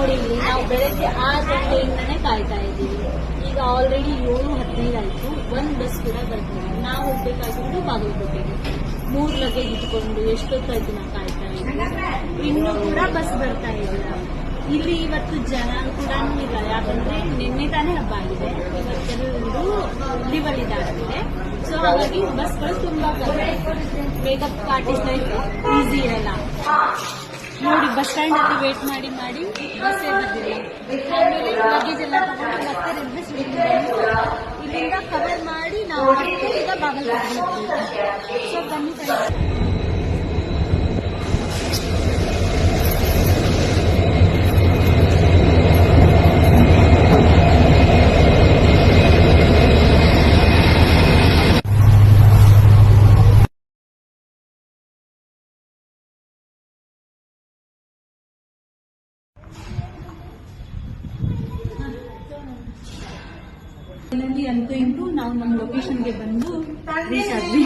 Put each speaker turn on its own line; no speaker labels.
ನೋಡಿ ನಾವು ಬೆಳಗ್ಗೆ 6 ಗಂಟೆಯಿಂದನೇ ಕಾಯ್ತಾ ಇದ್ದೀವಿ. ಈಗ ಆಲ್ರೆಡಿ 7:15 ಆಯ್ತು. ಒಂದು ಬಸ್ ಕೂಡ ಬರ್ತಿಲ್ಲ. ನಾವು ಹೋಗ್ಬೇಕಾಗಿದ್ದು ಬಾಗಲಕೋಟೆಗೆ 3 ಲಗೇಜ್ ಇಟ್ಕೊಂಡು ಎಷ್ಟೊತ್ತಾಯ್ತು ನಾವು ಕಾಯ್ತಾ ಇದ್ದೀವಿ. ಇನ್ನೂ ಕೂಡ ಬಸ್ ಬರ್ತಾ ಇಲ್ಲ. ಇಲ್ಲಿ ಇವತ್ತು ಜನ ಕೂಡ ಇಲ್ಲ, ಯಾಕಂದ್ರೆ ನಿನ್ನೆ ತಾನೇ ಹಬ್ಬ ಆಗಿದೆ. ಇವತ್ತೆಲ್ಲರೂ ಲೀವಲ್ ಇದಾಗಿದೆ. ಸೊ ಹಾಗಾಗಿ ಬಸ್ಗಳು ತುಂಬಾ ಕಡಿಮೆ. ಮೇಕಪ್ ಆರ್ಟಿಸ್ಟ್ ಆಯ್ತು ಈಸಿ ಇರಲ್ಲ ನೋಡಿ. ಬಸ್ ಸ್ಟ್ಯಾಂಡ್ ಅಲ್ಲಿ ವೇಟ್ ಮಾಡಿ ಮಾಡಿ ಬಸ್ಸೇ ಬರ್ತಿಲ್ಲ. ಆಮೇಲೆ ಲಗೇಜ್ ಎಲ್ಲ ತಗೊಂಡು ಮತ್ತೆ ರೈಲ್ವೆ ಸ್ಟೇಷನ್ ಇಲ್ಲಿಂದ ಕವರ್ ಮಾಡಿ ನಾವು ಈಗ ಬಾಗಲಕೋಟೆ. ಸೊ ಬನ್ನಿ ಅಂತೂ ಇಂತೂ ನಾವು ನಮ್ಮ ಲೊಕೇಶನ್ಗೆ ಬಂದು ರೀಚ್ ಆದ್ವಿ.